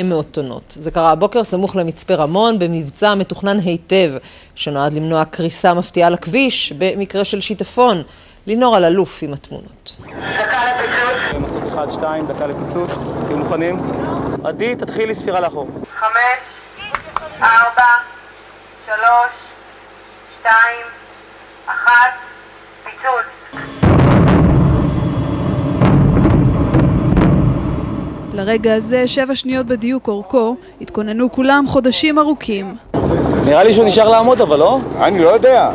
מאות טונות. זה קרה הבוקר סמוך למצפה רמון במבצע מתוכנן היטב, שנועד למנוע קריסה מפתיעה לכביש במקרה של שיטפון. לינור אללוף עם התמונות. דקה לפיצוץ. מסות 1, 2, דקה לפיצוץ. תהיו מוכנים? עדי, תתחילי ספירה לאחור. 5, 4, 3, 2, 1, פיצוץ. לרגע הזה, 7 שניות בדיוק אורכו, התכוננו כולם חודשים ארוכים. נראה לי שהוא נשאר לעמוד, אבל לא? אני לא יודע.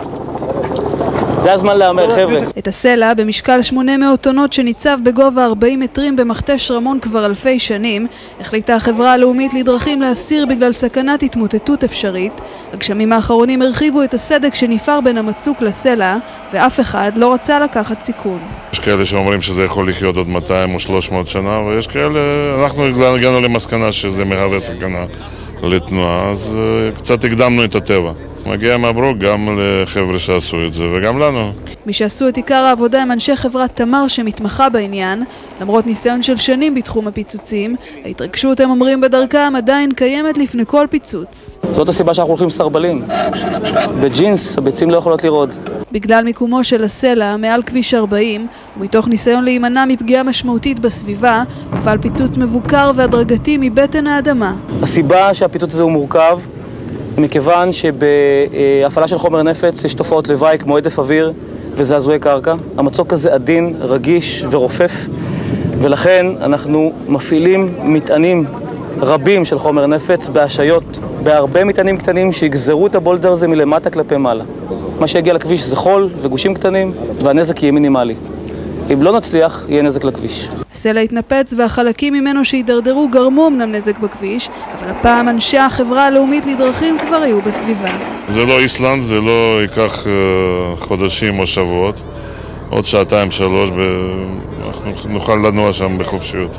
זה הזמן להאמר, חבר'ה. את הסלע, במשקל 800 טונות שניצב בגובה 40 מטרים במכתש רמון כבר אלפי שנים, החליטה החברה הלאומית לדרכים להסיר בגלל סכנת התמוטטות אפשרית. הגשמים האחרונים הרחיבו את הסדק שנפער בין המצוק לסלע, ואף אחד לא רצה לקחת סיכון. יש כאלה שאומרים שזה יכול לחיות עוד 200 או 300 שנה, ויש כאלה, אנחנו הגענו למסקנה שזה מהווה סכנה לתנועה, אז קצת הקדמנו את הטבע. מגיע מברוק גם לחבר'ה שעשו את זה וגם לנו. מי שעשו את עיקר העבודה הם אנשי חברת תמר שמתמחה בעניין. למרות ניסיון של שנים בתחום הפיצוצים, ההתרגשות, הם אומרים, בדרכם עדיין קיימת לפני כל פיצוץ. זאת הסיבה שאנחנו הולכים סרבלים. בג'ינס הביצים לא יכולות לרעוד. בגלל מיקומו של הסלע מעל כביש 40, ומתוך ניסיון להימנע מפגיעה משמעותית בסביבה, הופעל פיצוץ מבוקר והדרגתי מבטן האדמה. הסיבה שהפיצוץ הזה הוא מורכב, מכיוון שבהפעלה של חומר נפץ יש תופעות לוואי כמו עדף אוויר וזעזועי קרקע. המצוק הזה עדין, רגיש ורופף, ולכן אנחנו מפעילים מטענים רבים של חומר נפץ בהשיות, בהרבה מטענים קטנים שיגזרו את הבולדר הזה מלמטה כלפי מעלה. מה שיגיע לכביש זה חול וגושים קטנים, והנזק יהיה מינימלי. אם לא נצליח, יהיה נזק לכביש. הסלע התנפץ והחלקים ממנו שהידרדרו גרמו אמנם נזק בכביש, אבל הפעם אנשי החברה הלאומית לדרכים כבר היו בסביבה. זה לא איסלנד, זה לא ייקח חודשים או שבועות. עוד 2-3 אנחנו נוכל לנוע שם בחופשיות.